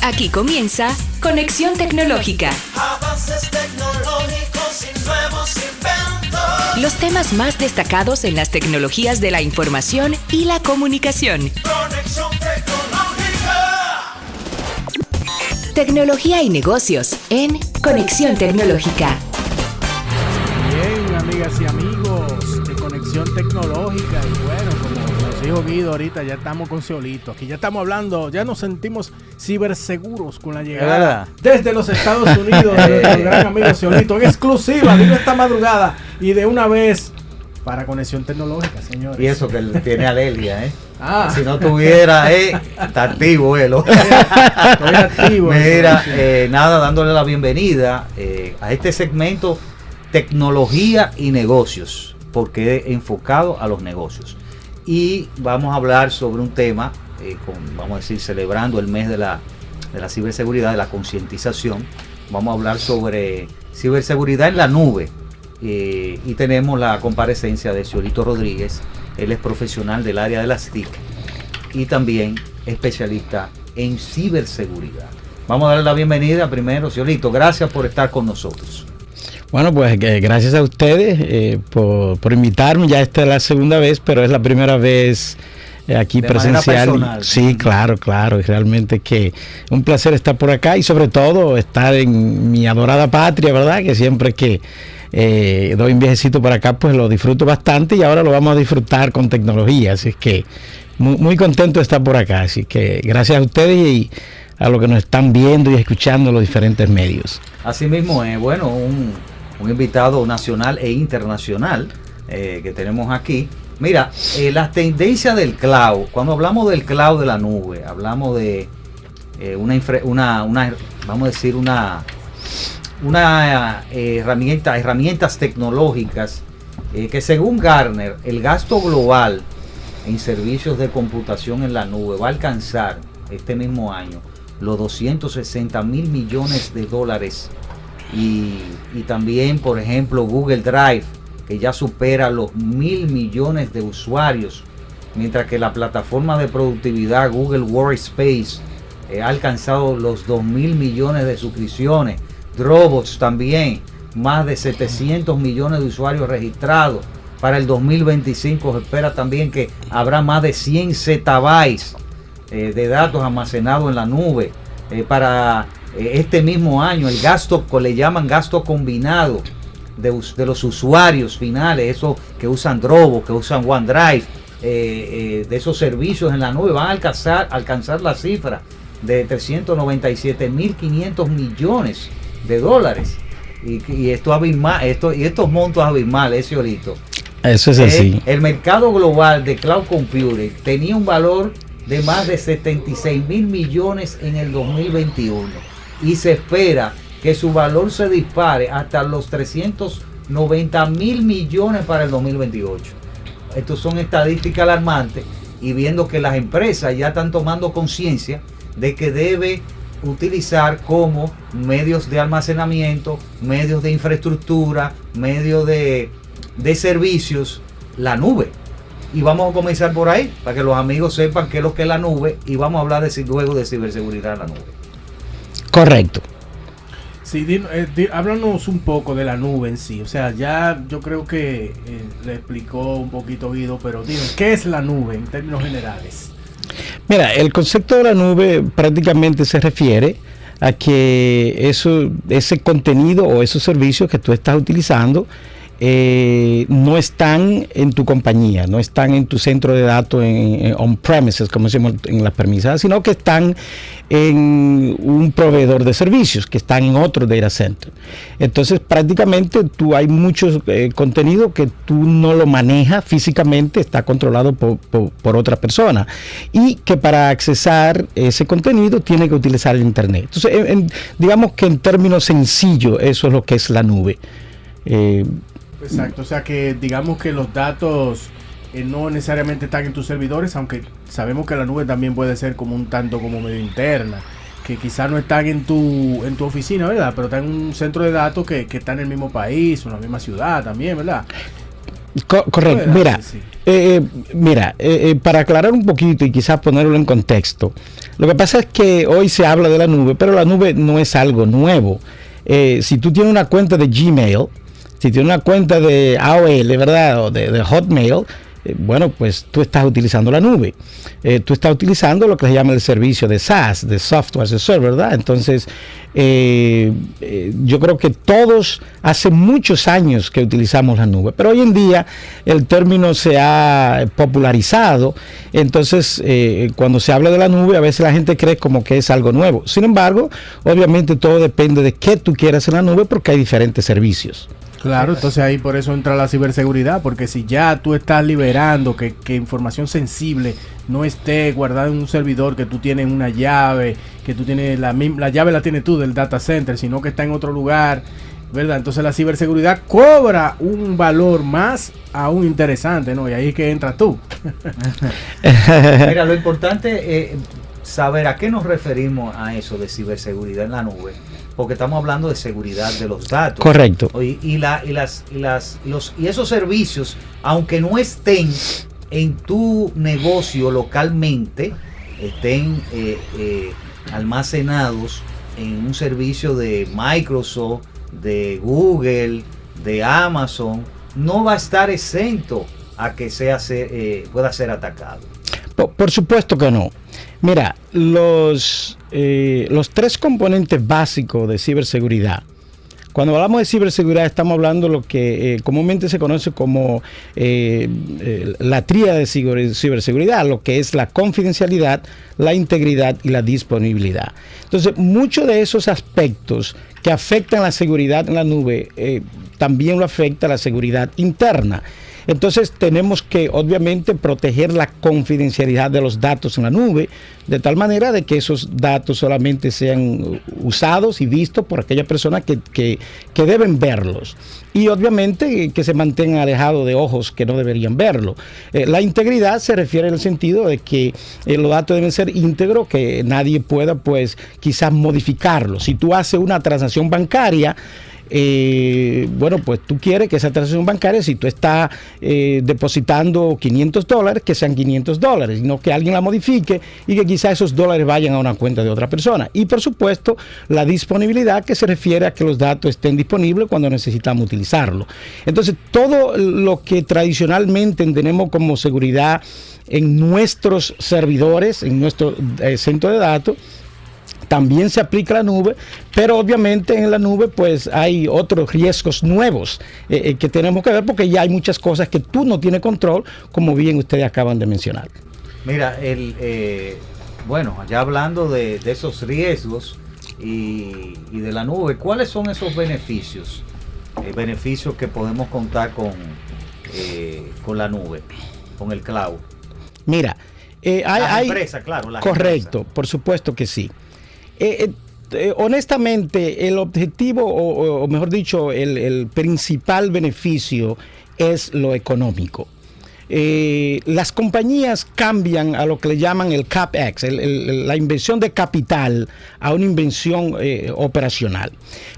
Aquí comienza Conexión Tecnológica. Avances tecnológicos y nuevos inventos. Los temas más destacados en las tecnologías de la información y la comunicación. Conexión Tecnológica. Tecnología y negocios en Conexión Tecnológica. Bien, amigas y amigos de Conexión Tecnológica. Y bueno, como nos dijo Guido ahorita, ya estamos con Ciolito. Aquí ya estamos hablando, ya nos sentimos ciberseguros con la llegada desde los Estados Unidos de nuestro gran amigo Ciolito. En exclusiva, vino esta madrugada y de una vez para Conexión Tecnológica, señores. Y eso que él tiene alergia, ¿eh? Ah. Si no tuviera, está activo, él. Estoy activo. Mira, nada, dándole la bienvenida a este segmento Tecnología y Negocios, porque es enfocado a los negocios. Y vamos a hablar sobre un tema, vamos a decir, celebrando el mes de la ciberseguridad, de la concientización. Vamos a hablar sobre ciberseguridad en la nube. Y tenemos la comparecencia de Ciolito Rodríguez. Él es profesional del área de las TIC y también especialista en ciberseguridad. Vamos a darle la bienvenida primero, Ciolito. Gracias por estar con nosotros. Bueno, pues gracias a ustedes por invitarme. Ya esta es la segunda vez, pero es la primera vez aquí de presencial. Sí, claro. Y realmente que un placer estar por acá y sobre todo estar en mi adorada patria, ¿verdad? Que siempre que doy un viajecito para acá, pues lo disfruto bastante y ahora lo vamos a disfrutar con tecnología. Así es que muy contento de estar por acá. Así que gracias a ustedes y a los que nos están viendo y escuchando en los diferentes medios. Así mismo, bueno, un invitado nacional e internacional que tenemos aquí. Mira, las tendencias del cloud. Cuando hablamos del cloud de la nube, hablamos de herramientas tecnológicas que según Gartner, el gasto global en servicios de computación en la nube va a alcanzar este mismo año los 260 mil millones de dólares. Y también, por ejemplo, Google Drive, que ya supera los 1.000 millones de usuarios, mientras que la plataforma de productividad Google Workspace ha alcanzado los 2.000 millones de suscripciones. Dropbox también, más de 700 millones de usuarios registrados. Para el 2025 se espera también que habrá más de 100 zettabytes de datos almacenados en la nube. Para este mismo año, el gasto, le llaman gasto combinado de los usuarios finales, esos que usan Dropbox, que usan OneDrive, de esos servicios en la nube, van a alcanzar la cifra de 397.500 millones de dólares. Y estos montos abismales, Ciolito. Eso es así. El mercado global de cloud computing tenía un valor de más de 76 mil millones en el 2021 y se espera que su valor se dispare hasta los 390 mil millones para el 2028. Estos son estadísticas alarmantes y viendo que las empresas ya están tomando conciencia de que debe utilizar como medios de almacenamiento, medios de infraestructura, medios de servicios, la nube. Y vamos a comenzar por ahí, para que los amigos sepan qué es lo que es la nube, y vamos a hablar luego de ciberseguridad en la nube. Correcto. Sí, háblanos un poco de la nube en sí. O sea, ya yo creo que le explicó un poquito Guido, pero dime, ¿qué es la nube en términos generales? Mira, el concepto de la nube prácticamente se refiere a que ese contenido o esos servicios que tú estás utilizando no están en tu compañía, no están en tu centro de datos en on-premises, como decimos en las premisas, sino que están en un proveedor de servicios, que están en otro data center. Entonces, prácticamente hay muchos contenido que tú no lo manejas físicamente, está controlado por otra persona, y que para accesar ese contenido tiene que utilizar el internet. Entonces, digamos que en términos sencillos, eso es lo que es la nube. Exacto, o sea que digamos que los datos no necesariamente están en tus servidores, aunque sabemos que la nube también puede ser como un tanto como medio interna, que quizás no están en tu oficina, ¿verdad? Pero están en un centro de datos que está en el mismo país o en la misma ciudad también, ¿verdad? Correcto. Mira, para aclarar un poquito y quizás ponerlo en contexto, lo que pasa es que hoy se habla de la nube, pero la nube no es algo nuevo. Si tú tienes una cuenta de Gmail, si tienes una cuenta de AOL, ¿verdad? O de Hotmail, bueno, pues tú estás utilizando la nube. Tú estás utilizando lo que se llama el servicio de SaaS, de Software as a Service, ¿verdad? Entonces, yo creo que todos hace muchos años que utilizamos la nube, pero hoy en día el término se ha popularizado. Entonces, cuando se habla de la nube, a veces la gente cree como que es algo nuevo. Sin embargo, obviamente todo depende de qué tú quieras en la nube, porque hay diferentes servicios. Claro, entonces ahí por eso entra la ciberseguridad, porque si ya tú estás liberando que información sensible no esté guardada en un servidor, que tú tienes una llave, que tú tienes la llave la tienes tú del data center, sino que está en otro lugar, ¿verdad? Entonces la ciberseguridad cobra un valor más aún interesante, ¿no? Y ahí es que entras tú. Mira, lo importante es saber a qué nos referimos a eso de ciberseguridad en la nube. Porque estamos hablando de seguridad de los datos. Correcto. Y esos servicios, aunque no estén en tu negocio localmente, estén almacenados en un servicio de Microsoft, de Google, de Amazon, no va a estar exento a que pueda ser atacado. Por supuesto que no. Mira, los tres componentes básicos de ciberseguridad. Cuando hablamos de ciberseguridad estamos hablando de lo que comúnmente se conoce como la tríada de ciberseguridad, lo que es la confidencialidad, la integridad y la disponibilidad. Entonces, muchos de esos aspectos que afectan la seguridad en la nube también lo afecta la seguridad interna. Entonces tenemos que obviamente proteger la confidencialidad de los datos en la nube, de tal manera de que esos datos solamente sean usados y vistos por aquellas personas que deben verlos. Y obviamente que se mantengan alejados de ojos que no deberían verlo. La integridad se refiere en el sentido de que los datos deben ser íntegros, que nadie pueda pues quizás modificarlos. Si tú haces una transacción bancaria, bueno, pues tú quieres que esa transacción bancaria, si tú estás depositando $500, que sean $500, no que alguien la modifique y que quizás esos dólares vayan a una cuenta de otra persona. Y por supuesto, la disponibilidad, que se refiere a que los datos estén disponibles cuando necesitamos utilizarlo. Entonces, todo lo que tradicionalmente entendemos como seguridad en nuestros servidores, en nuestro centro de datos, también se aplica a la nube, pero obviamente en la nube pues hay otros riesgos nuevos que tenemos que ver, porque ya hay muchas cosas que tú no tienes control, como bien ustedes acaban de mencionar. Mira, bueno, ya hablando de esos riesgos y de la nube, ¿cuáles son esos beneficios? Beneficios que podemos contar con la nube, con el cloud. Mira, hay empresa, claro. Correcto, empresa. Por supuesto que sí. Honestamente, el objetivo, o mejor dicho, el principal beneficio es lo económico. Las compañías cambian a lo que le llaman el CapEx, la inversión de capital, a una inversión operacional.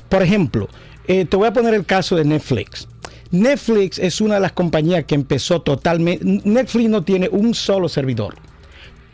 Por ejemplo, te voy a poner el caso de Netflix. Netflix es una de las compañías que empezó totalmente. Netflix no tiene un solo servidor.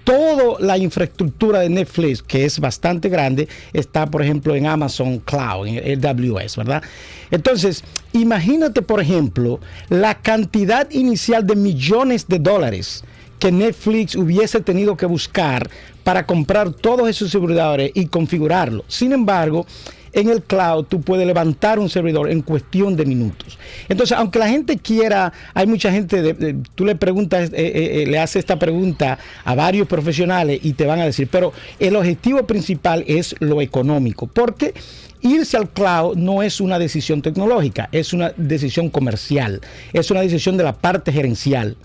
Toda la infraestructura de Netflix, que es bastante grande, está, por ejemplo, en Amazon Cloud, en AWS, ¿verdad? Entonces, imagínate, por ejemplo, la cantidad inicial de millones de dólares que Netflix hubiese tenido que buscar para comprar todos esos servidores y configurarlo. Sin embargo, en el cloud tú puedes levantar un servidor en cuestión de minutos. Entonces, aunque la gente quiera, hay mucha gente, tú le preguntas, le haces esta pregunta a varios profesionales y te van a decir, pero el objetivo principal es lo económico, porque irse al cloud no es una decisión tecnológica, es una decisión comercial, es una decisión de la parte gerencial,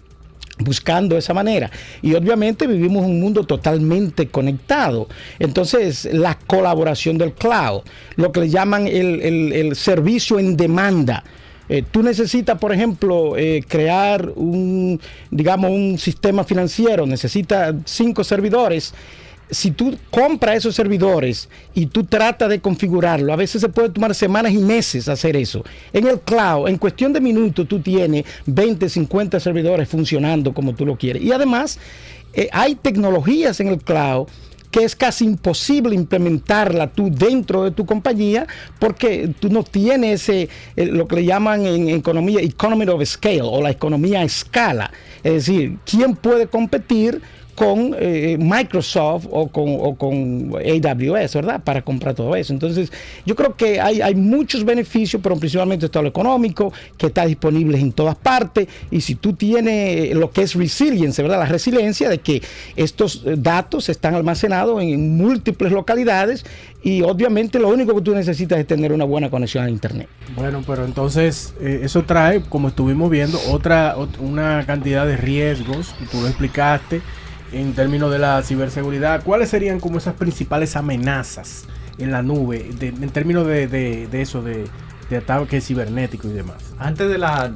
buscando esa manera. Y obviamente vivimos en un mundo totalmente conectado. Entonces, la colaboración del cloud, lo que le llaman el servicio en demanda. Tú necesitas, por ejemplo, crear un sistema financiero, necesitas 5 servidores. si tú compras esos servidores y tú tratas de configurarlo, a veces se puede tomar semanas y meses hacer eso. En el cloud, en cuestión de minutos, tú tienes 20, 50 servidores funcionando como tú lo quieres. Y además, hay tecnologías en el cloud que es casi imposible implementarla tú dentro de tu compañía porque tú no tienes lo que le llaman en economía economy of scale o la economía a escala. Es decir, ¿quién puede competir con Microsoft o con AWS, ¿verdad? Para comprar todo eso. Entonces, yo creo que hay muchos beneficios, pero principalmente está lo económico, que está disponible en todas partes, y si tú tienes lo que es resilience, ¿verdad? La resiliencia de que estos datos están almacenados en múltiples localidades, y obviamente lo único que tú necesitas es tener una buena conexión a internet. Bueno, pero entonces eso trae, como estuvimos viendo, una cantidad de riesgos, y tú lo explicaste, en términos de la ciberseguridad. ¿Cuáles serían como esas principales amenazas en la nube, en términos de eso, de ataque cibernético y demás? Antes de la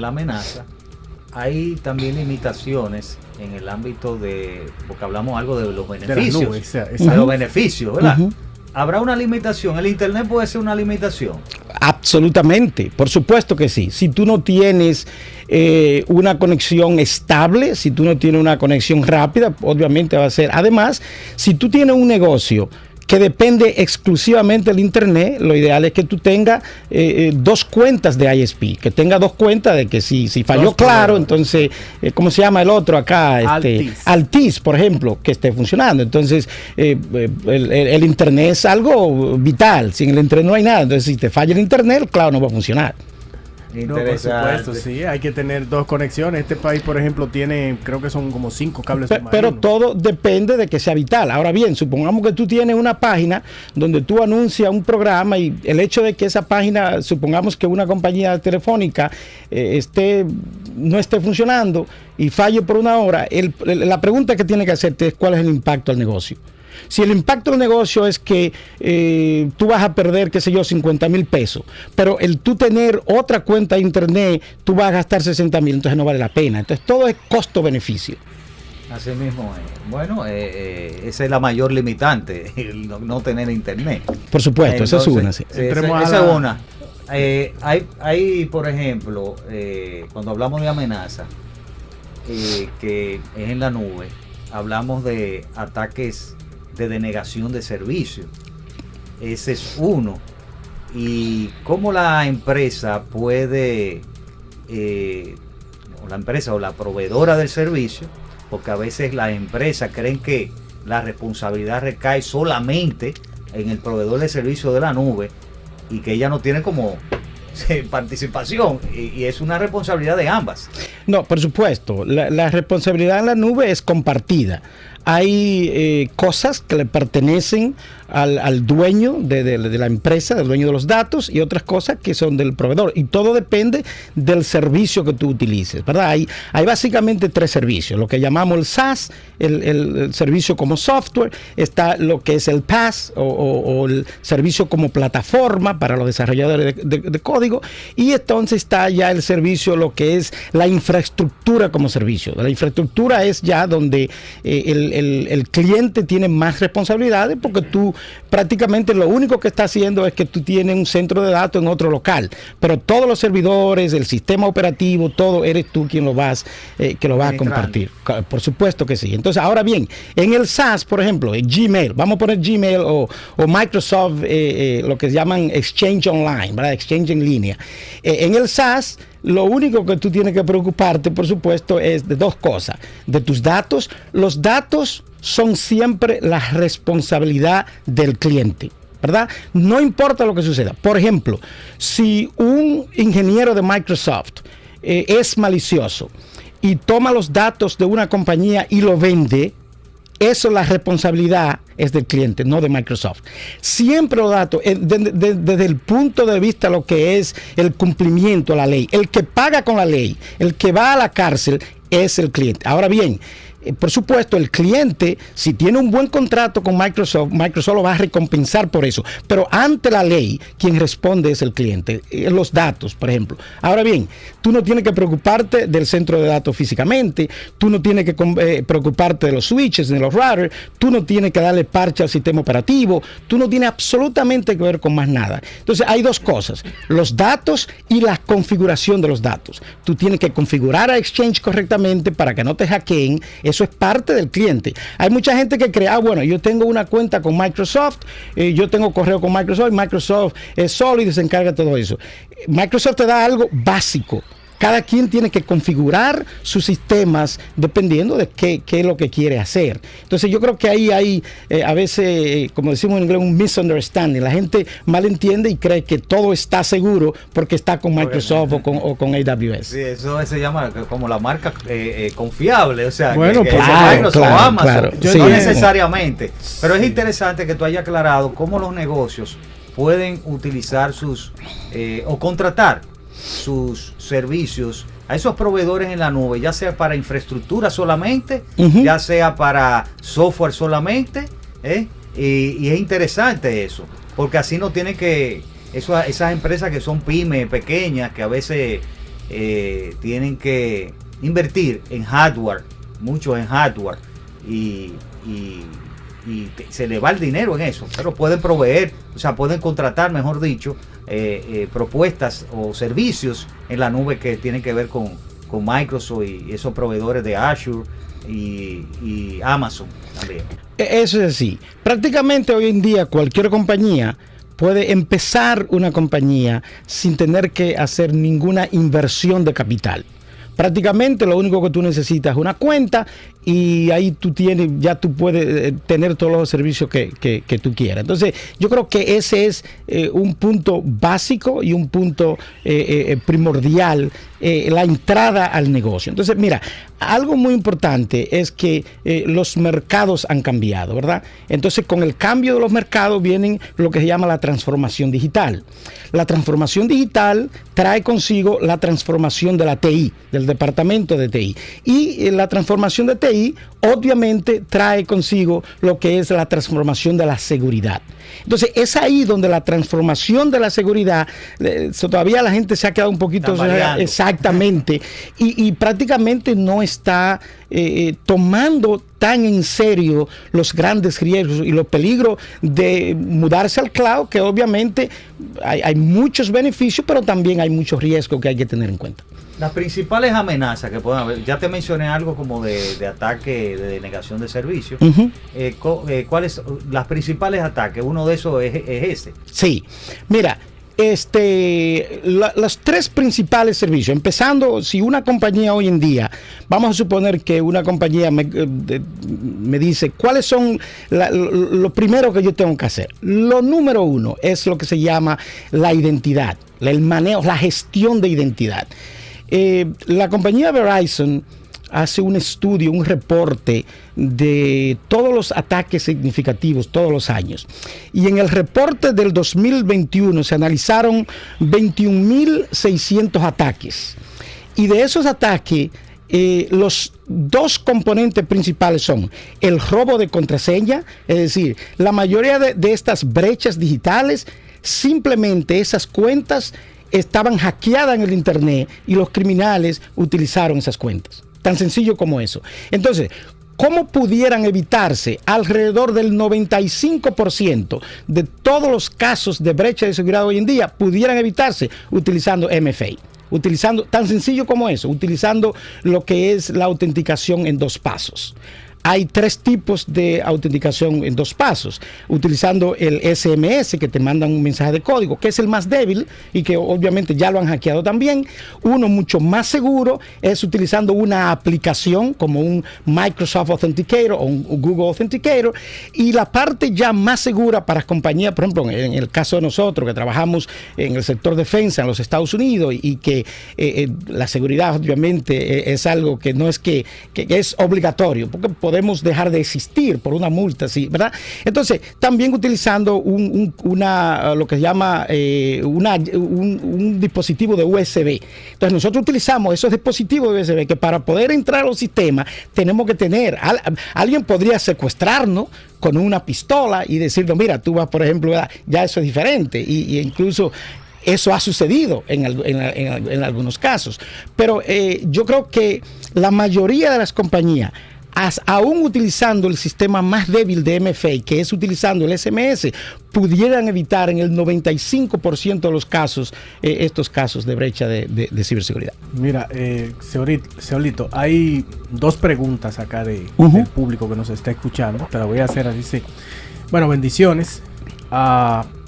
amenaza, hay también limitaciones en el ámbito porque hablamos algo de los beneficios. De, de los beneficios, ¿verdad? ¿Habrá una limitación? ¿El internet puede ser una limitación? Absolutamente, por supuesto que sí. Si tú no tienes una conexión estable, si tú no tienes una conexión rápida, obviamente va a ser. Además, si tú tienes un negocio que depende exclusivamente del internet, lo ideal es que tú tengas 2 cuentas de ISP, que tenga 2 cuentas de que si falló Claro, entonces, ¿cómo se llama el otro acá? Altiz, por ejemplo, que esté funcionando. Entonces, el internet es algo vital. Sin el internet no hay nada. Entonces, si te falla el internet, Claro no va a funcionar. No, por supuesto, sí, hay que tener 2 conexiones. Este país, por ejemplo, tiene, creo que son como 5 cables submarinos. Pero todo depende de que sea vital. Ahora bien, supongamos que tú tienes una página donde tú anuncias un programa, y el hecho de que esa página, supongamos que una compañía telefónica no esté funcionando y falle por una hora, la pregunta que tiene que hacerte es cuál es el impacto al negocio. Si el impacto del negocio es que tú vas a perder, qué sé yo, 50,000 pesos, pero el tú tener otra cuenta de internet, tú vas a gastar 60,000, entonces no vale la pena. Entonces todo es costo-beneficio. Así mismo, bueno, esa es la mayor limitante, el no tener internet. Por supuesto, esa es una. Sí. Esa es una. Hay, por ejemplo, cuando hablamos de amenaza, que es en la nube, hablamos de ataques de denegación de servicio. Ese es uno. Y cómo la empresa puede, o la empresa o la proveedora del servicio, porque a veces las empresas creen que la responsabilidad recae solamente en el proveedor de servicio de la nube y que ella no tiene como participación, y es una responsabilidad de ambas. No, por supuesto, la responsabilidad en la nube es compartida. Hay cosas que le pertenecen al dueño de la empresa, del dueño de los datos, y otras cosas que son del proveedor, y todo depende del servicio que tú utilices, ¿verdad? Hay básicamente 3 servicios, lo que llamamos el SaaS, el servicio como software, está lo que es el PaaS o el servicio como plataforma para los desarrolladores de código, y entonces está ya el servicio, lo que es la infraestructura como servicio. La infraestructura es ya donde el cliente tiene más responsabilidades, porque tú prácticamente lo único que está haciendo es que tú tienes un centro de datos en otro local, pero todos los servidores, el sistema operativo, todo eres tú quien lo vas a compartir. Por supuesto que sí. Entonces, ahora bien, en el SaaS, por ejemplo, en Gmail, vamos a poner Gmail o Microsoft, lo que llaman Exchange Online, ¿verdad? Exchange en línea. En el SaaS, lo único que tú tienes que preocuparte, por supuesto, es de 2 cosas. De tus datos. Los datos son siempre la responsabilidad del cliente, ¿verdad? No importa lo que suceda. Por ejemplo, si un ingeniero de Microsoft es malicioso y toma los datos de una compañía y lo vende, eso, la responsabilidad es del cliente, no de Microsoft. Siempre los datos, desde el punto de vista de lo que es el cumplimiento a la ley, el que paga con la ley, el que va a la cárcel, es el cliente. Ahora bien, Por supuesto, el cliente, si tiene un buen contrato con Microsoft, Microsoft lo va a recompensar por eso. Pero ante la ley, quien responde es el cliente. Los datos, por ejemplo. Ahora bien, tú no tienes que preocuparte del centro de datos físicamente, tú no tienes que preocuparte de los switches, de los routers, tú no tienes que darle parche al sistema operativo, tú no tienes absolutamente que ver con más nada. Entonces, hay dos cosas, los datos y la configuración de los datos. Tú tienes que configurar a Exchange correctamente para que no te hackeen. Eso es parte del cliente. Hay mucha gente que cree, bueno, yo tengo una cuenta con Microsoft, yo tengo correo con Microsoft, Microsoft es sólido y se encarga de todo eso. Microsoft te da algo básico. Cada quien tiene que configurar sus sistemas dependiendo de qué es lo que quiere hacer. Entonces yo creo que ahí hay a veces, como decimos en inglés, un misunderstanding. La gente malentiende y cree que todo está seguro porque está con Microsoft o con AWS. Sí, eso se llama como la marca confiable. O sea, bueno, que claro, Microsoft o Amazon. Claro. No necesariamente. Pero es interesante que tú hayas aclarado cómo los negocios pueden utilizar sus o contratar sus servicios a esos proveedores en la nube, ya sea para infraestructura solamente, ya sea para software solamente, y es interesante eso, porque así no tienen que, esas empresas que son pymes, pequeñas, que a veces tienen que invertir en hardware, mucho en hardware, y se le va el dinero en eso, pero pueden proveer, o sea, pueden contratar, mejor dicho, propuestas o servicios en la nube que tienen que ver con Microsoft y esos proveedores de Azure y Amazon también. Eso es así. Prácticamente hoy en día cualquier compañía puede empezar una compañía sin tener que hacer ninguna inversión de capital. Prácticamente lo único que tú necesitas es una cuenta y ahí tú puedes tener todos los servicios que tú quieras. Entonces, yo creo que ese es un punto básico y un punto primordial, la entrada al negocio. Entonces, mira, algo muy importante es que los mercados han cambiado, ¿verdad? Entonces, con el cambio de los mercados vienen lo que se llama la transformación digital. La transformación digital trae consigo la transformación de la TI, del departamento de TI. Y la transformación de TI obviamente trae consigo lo que es la transformación de la seguridad. Entonces es ahí donde la transformación de la seguridad, todavía la gente se ha quedado un poquito exactamente y prácticamente no está tomando tan en serio los grandes riesgos y los peligros de mudarse al cloud, que obviamente hay muchos beneficios, pero también hay muchos riesgos que hay que tener en cuenta. Las principales amenazas que pueden haber, ya te mencioné algo como de ataque, de denegación de servicios. ¿Cuáles son las principales ataques? Uno de esos es ese. Sí, mira, los tres principales servicios, empezando, si una compañía hoy en día, vamos a suponer que una compañía me dice cuáles son lo primero que yo tengo que hacer. Lo número uno es lo que se llama la identidad, el manejo, la gestión de identidad. La compañía Verizon hace un estudio, un reporte de todos los ataques significativos todos los años. Y en el reporte del 2021 se analizaron 21.600 ataques. Y de esos ataques, los dos componentes principales son el robo de contraseña, es decir, la mayoría de estas brechas digitales, simplemente esas cuentas estaban hackeadas en el internet y los criminales utilizaron esas cuentas. Tan sencillo como eso. Entonces, ¿cómo pudieran evitarse? Alrededor del 95% de todos los casos de brecha de seguridad hoy en día pudieran evitarse utilizando MFA. Utilizando, tan sencillo como eso, utilizando lo que es la autenticación en 2 pasos. Hay 3 tipos de autenticación en 2 pasos, utilizando el SMS, que te mandan un mensaje de código, que es el más débil y que obviamente ya lo han hackeado también. Uno mucho más seguro es utilizando una aplicación como un Microsoft Authenticator o un Google Authenticator, y la parte ya más segura para compañías, por ejemplo, en el caso de nosotros que trabajamos en el sector defensa en los Estados Unidos y que la seguridad obviamente es algo que no es que es obligatorio, porque podemos dejar de existir por una multa, ¿sí? ¿Verdad? Entonces, también utilizando lo que se llama un dispositivo de USB. Entonces, nosotros utilizamos esos dispositivos de USB que para poder entrar a los sistemas tenemos que tener, alguien podría secuestrarnos con una pistola y decirnos, mira, tú vas, por ejemplo, ya eso es diferente, y incluso eso ha sucedido en algunos casos. Pero yo creo que la mayoría de las compañías, aún utilizando el sistema más débil de MFA, que es utilizando el SMS, pudieran evitar en el 95% de los casos estos casos de brecha de ciberseguridad. Mira, Seolito, hay dos preguntas acá del público que nos está escuchando. Te la voy a hacer así. Sí. Bueno, bendiciones.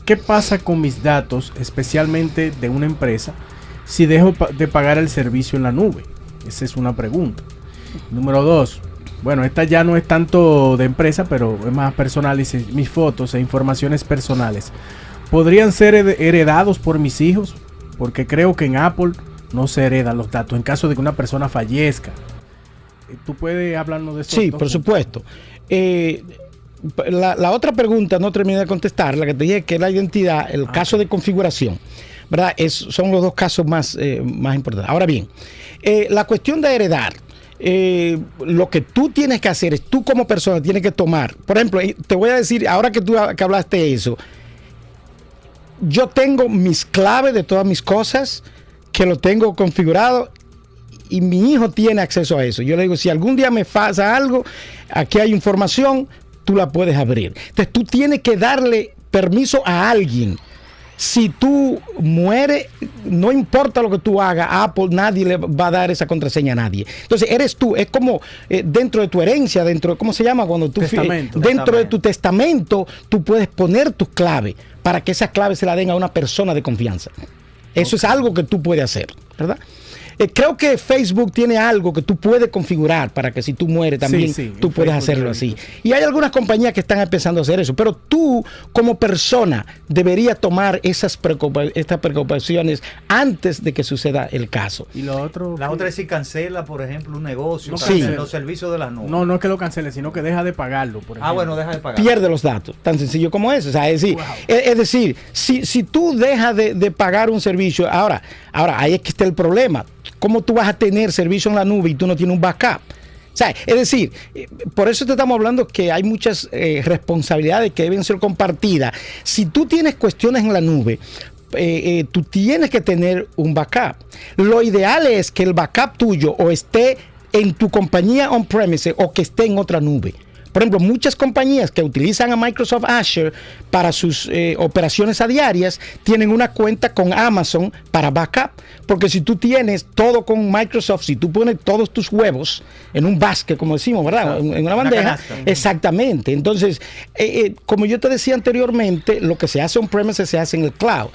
¿Qué pasa con mis datos, especialmente de una empresa, si dejo de pagar el servicio en la nube? Esa es una pregunta. Número 2. Bueno, esta ya no es tanto de empresa, pero es más personal. Dice, mis fotos e informaciones personales ¿podrían ser heredados por mis hijos? Porque creo que en Apple no se heredan los datos en caso de que una persona fallezca. ¿Tú puedes hablarnos de eso? Sí, por supuesto. La otra pregunta no terminé de contestar, la que te dije que es la identidad, el caso de configuración, ¿verdad? Son los dos casos más importantes. Ahora bien, la cuestión de heredar, lo que tú tienes que hacer es, tú como persona tienes que tomar, por ejemplo, te voy a decir, ahora que tú que hablaste de eso, yo tengo mis claves de todas mis cosas, que lo tengo configurado, y mi hijo tiene acceso a eso. Yo le digo, si algún día me pasa algo, aquí hay información, tú la puedes abrir. Entonces tú tienes que darle permiso a alguien. Si tú mueres, no importa lo que tú hagas, Apple, nadie le va a dar esa contraseña a nadie. Entonces eres tú, es como dentro de tu herencia, ¿cómo se llama? Cuando tú dentro de tu testamento, tú puedes poner tus claves para que esas claves se la den a una persona de confianza. Eso es algo que tú puedes hacer, ¿verdad? Creo que Facebook tiene algo que tú puedes configurar para que si tú mueres también tú puedes hacerlo así. Y hay algunas compañías que están empezando a hacer eso, pero tú como persona deberías tomar estas preocupaciones antes de que suceda el caso. Y lo otro, la otra es si cancela, por ejemplo, un negocio, los servicios de las nubes. No es que lo cancele, sino que deja de pagarlo, por ejemplo. Bueno, deja de pagarlo. Pierde los datos, tan sencillo como eso. O sea, es decir, si tú dejas de pagar un servicio, ahora ahí es que está el problema. ¿Cómo tú vas a tener servicio en la nube y tú no tienes un backup? O sea, es decir, por eso te estamos hablando que hay muchas responsabilidades que deben ser compartidas. Si tú tienes cuestiones en la nube, tú tienes que tener un backup. Lo ideal es que el backup tuyo o esté en tu compañía on-premise o que esté en otra nube. Por ejemplo, muchas compañías que utilizan a Microsoft Azure para sus operaciones a diarias tienen una cuenta con Amazon para backup. Porque si tú tienes todo con Microsoft, si tú pones todos tus huevos en un basket, como decimos, ¿verdad? En una bandeja. Exactamente. Entonces, como yo te decía anteriormente, lo que se hace on-premise se hace en el cloud.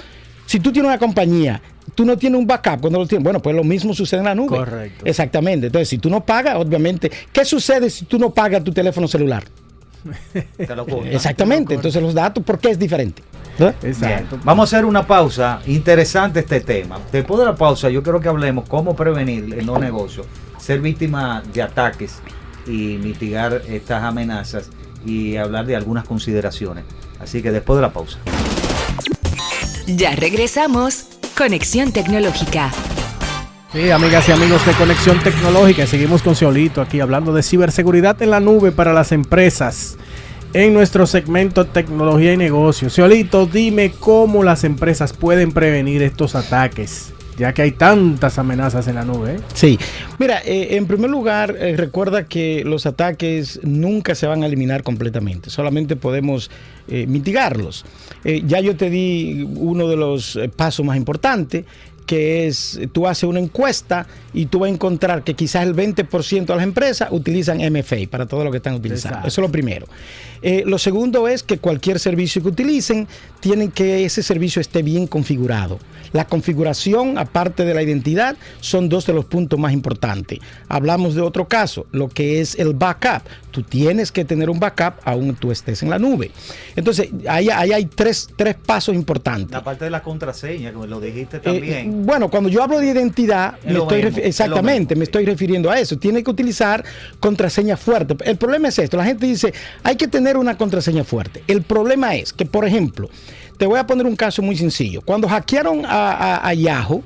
Si tú tienes una compañía, tú no tienes un backup cuando lo tienes. Bueno, pues lo mismo sucede en la nube. Correcto. Exactamente. Entonces, si tú no pagas, obviamente, ¿qué sucede si tú no pagas tu teléfono celular? Te lo corta. Exactamente. Entonces, los datos, ¿por qué es diferente? Exacto. Bien. Vamos a hacer una pausa. Interesante este tema. Después de la pausa, yo quiero que hablemos cómo prevenir en los negocios, ser víctima de ataques y mitigar estas amenazas y hablar de algunas consideraciones. Así que después de la pausa. Ya regresamos. Conexión Tecnológica. Sí, amigas y amigos de Conexión Tecnológica, seguimos con Seolito aquí hablando de ciberseguridad en la nube para las empresas en nuestro segmento Tecnología y Negocios. Seolito, dime cómo las empresas pueden prevenir estos ataques, ya que hay tantas amenazas en la nube, ¿eh? Sí, mira, en primer lugar, recuerda que los ataques nunca se van a eliminar completamente, solamente podemos mitigarlos. Ya yo te di uno de los pasos más importantes, que es, tú haces una encuesta y tú vas a encontrar que quizás el 20% de las empresas utilizan MFA para todo lo que están utilizando. Exacto. Eso es lo primero. Lo segundo es que cualquier servicio que utilicen, tienen que ese servicio esté bien configurado. La configuración, aparte de la identidad, son dos de los puntos más importantes. Hablamos de otro caso, lo que es el backup. Tú tienes que tener un backup aún tú estés en la nube. Entonces, ahí hay tres pasos importantes. La parte de la contraseña, como lo dijiste también. bueno, cuando yo hablo de identidad, exactamente, me estoy refiriendo a eso. Tiene que utilizar contraseña fuerte. El problema es esto, la gente dice, hay que tener una contraseña fuerte. El problema es que, por ejemplo, te voy a poner un caso muy sencillo. Cuando hackearon a Yahoo,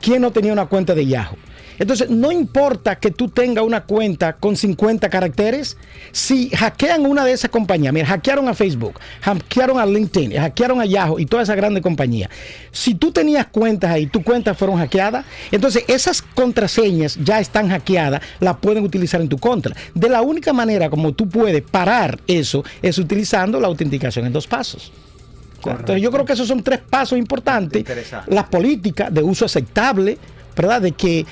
¿quién no tenía una cuenta de Yahoo? Entonces, no importa que tú tengas una cuenta con 50 caracteres, si hackean una de esas compañías, mira, hackearon a Facebook, hackearon a LinkedIn, hackearon a Yahoo y todas esas grandes compañías. Si tú tenías cuentas ahí, tus cuentas fueron hackeadas, entonces esas contraseñas ya están hackeadas, las pueden utilizar en tu contra. De la única manera como tú puedes parar eso es utilizando la autenticación en 2 pasos. Correcto. Entonces, yo creo que esos son 3 pasos importantes. Las políticas de uso aceptable, ¿verdad? De que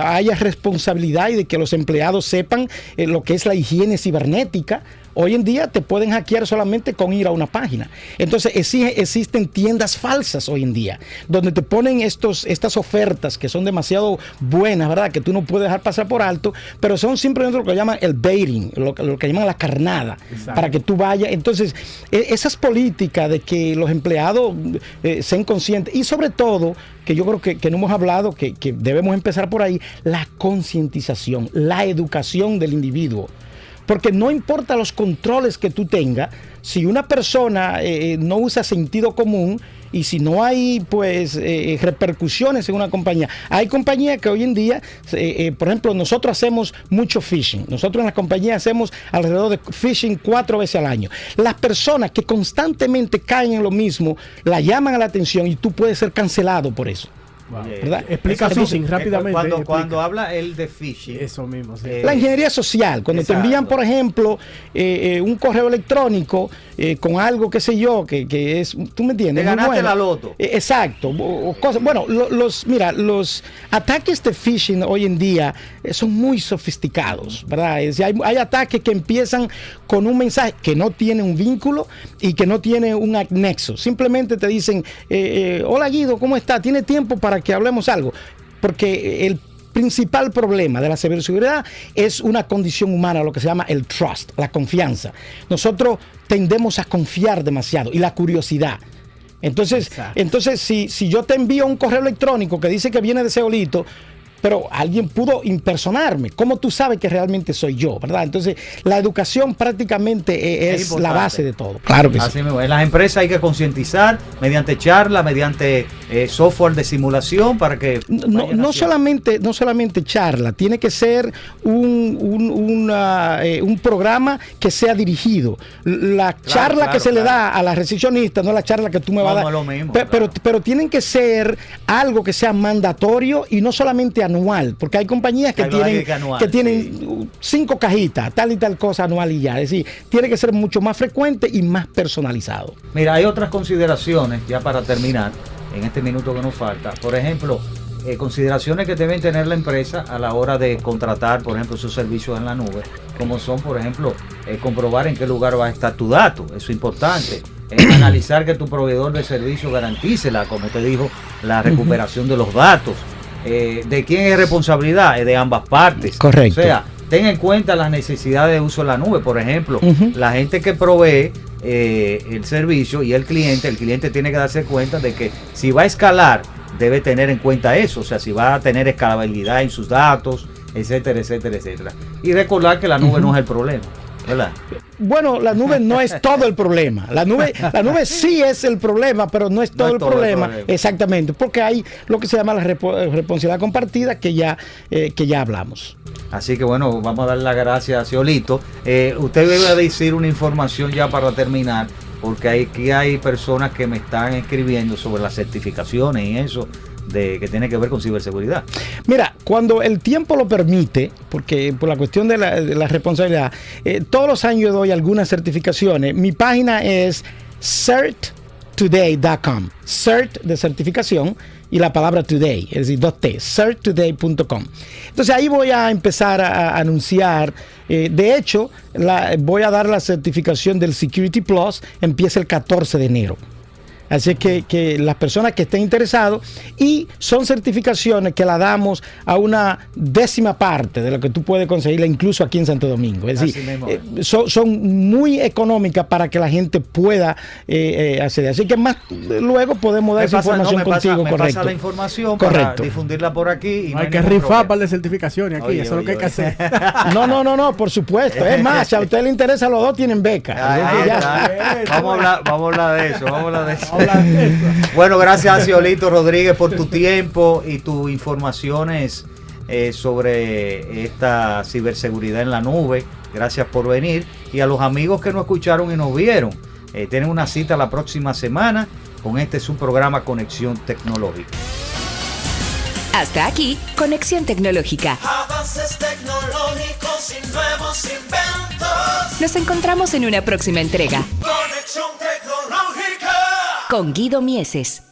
haya responsabilidad y de que los empleados sepan lo que es la higiene cibernética. Hoy en día te pueden hackear solamente con ir a una página. Entonces existen tiendas falsas hoy en día, donde te ponen estas ofertas que son demasiado buenas, ¿verdad? Que tú no puedes dejar pasar por alto, pero son simplemente lo que llaman el baiting, lo que llaman la carnada. Exacto. Para que tú vayas. Entonces, esas políticas de que los empleados sean conscientes, y sobre todo, que yo creo que no hemos hablado, que debemos empezar por ahí, la concientización, la educación del individuo. Porque no importa los controles que tú tengas, si una persona no usa sentido común y si no hay pues repercusiones en una compañía. Hay compañías que hoy en día, por ejemplo, nosotros hacemos mucho phishing. Nosotros en la compañía hacemos alrededor de phishing 4 veces al año. Las personas que constantemente caen en lo mismo, la llaman a la atención y tú puedes ser cancelado por eso. Wow. Explica phishing rápidamente. Cuando habla él de phishing, eso mismo, sí. La ingeniería social, cuando te envían, por ejemplo, un correo electrónico con algo, qué sé yo, que es, tú me entiendes, te ganaste la loto. Exacto. Bueno, los ataques de phishing hoy en día son muy sofisticados, ¿verdad? Hay ataques que empiezan con un mensaje que no tiene un vínculo y que no tiene un anexo. Simplemente te dicen, hola Guido, ¿cómo está? ¿Tiene tiempo para que hablemos algo? Porque el principal problema de la ciberseguridad es una condición humana, lo que se llama el trust, la confianza. Nosotros tendemos a confiar demasiado y la curiosidad. Entonces si yo te envío un correo electrónico que dice que viene de Seolito, pero alguien pudo impersonarme, ¿cómo tú sabes que realmente soy yo, verdad? Entonces, la educación prácticamente es la base de todo. Claro que así sí. En las empresas hay que concientizar mediante charla, mediante software de simulación para que... No solamente charla, tiene que ser un programa que sea dirigido. La charla que se le da a la recepcionista no es la charla que tú me vas a dar. No es lo mismo, pero tienen que ser algo que sea mandatorio y no solamente anual, porque hay compañías que tienen 5 cajitas, tal y tal cosa anual y ya. Es decir, tiene que ser mucho más frecuente y más personalizado. Mira, hay otras consideraciones, ya para terminar, en este minuto que nos falta. Por ejemplo, consideraciones que deben tener la empresa a la hora de contratar, por ejemplo, sus servicios en la nube, como son, por ejemplo, comprobar en qué lugar va a estar tu dato. Eso es importante. Analizar que tu proveedor de servicio garantice, como te dijo, la recuperación de los datos. ¿De quién es responsabilidad? De ambas partes. Correcto. O sea, ten en cuenta las necesidades de uso de la nube. Por ejemplo, la gente que provee el servicio y el cliente tiene que darse cuenta de que si va a escalar, debe tener en cuenta eso. O sea, si va a tener escalabilidad en sus datos, etcétera, etcétera, etcétera. Y recordar que la nube no es el problema, ¿verdad? Bueno, la nube no es todo el problema. La nube sí es el problema, pero no es todo el problema. Exactamente, porque hay lo que se llama la responsabilidad compartida que ya hablamos. Así que bueno, vamos a dar las gracias a Seolito. Usted debe decir una información ya para terminar, porque aquí hay personas que me están escribiendo sobre las certificaciones y eso que tiene que ver con ciberseguridad. Mira, cuando el tiempo lo permite, porque por la cuestión de la responsabilidad, todos los años doy algunas certificaciones. Mi página es certtoday.com, cert de certificación y la palabra today, es decir, 2T, certtoday.com. Entonces ahí voy a empezar a anunciar. De hecho, voy a dar la certificación del Security Plus, empieza el 14 de enero. Así que las personas que estén interesados, y son certificaciones que la damos a una 10ª parte de lo que tú puedes conseguirla incluso aquí en Santo Domingo. Es decir, son muy económicas para que la gente pueda acceder. Así que más luego podemos dar esa información contigo, me correcto. pasa la información para difundirla por aquí. Y no hay que rifar para de certificaciones aquí, eso es lo que hay que hacer. No, por supuesto. Es más, si a usted le interesa, los dos tienen beca. Vamos a hablar de eso. Bueno, gracias a Ciolito Rodríguez por tu tiempo y tus informaciones sobre esta ciberseguridad en la nube. Gracias por venir. Y a los amigos que nos escucharon y nos vieron, tienen una cita la próxima semana con este su programa Conexión Tecnológica. Hasta aquí, Conexión Tecnológica. Avances tecnológicos y nuevos inventos. Nos encontramos en una próxima entrega. Conexión Tecnológica. Con Guido Mieses.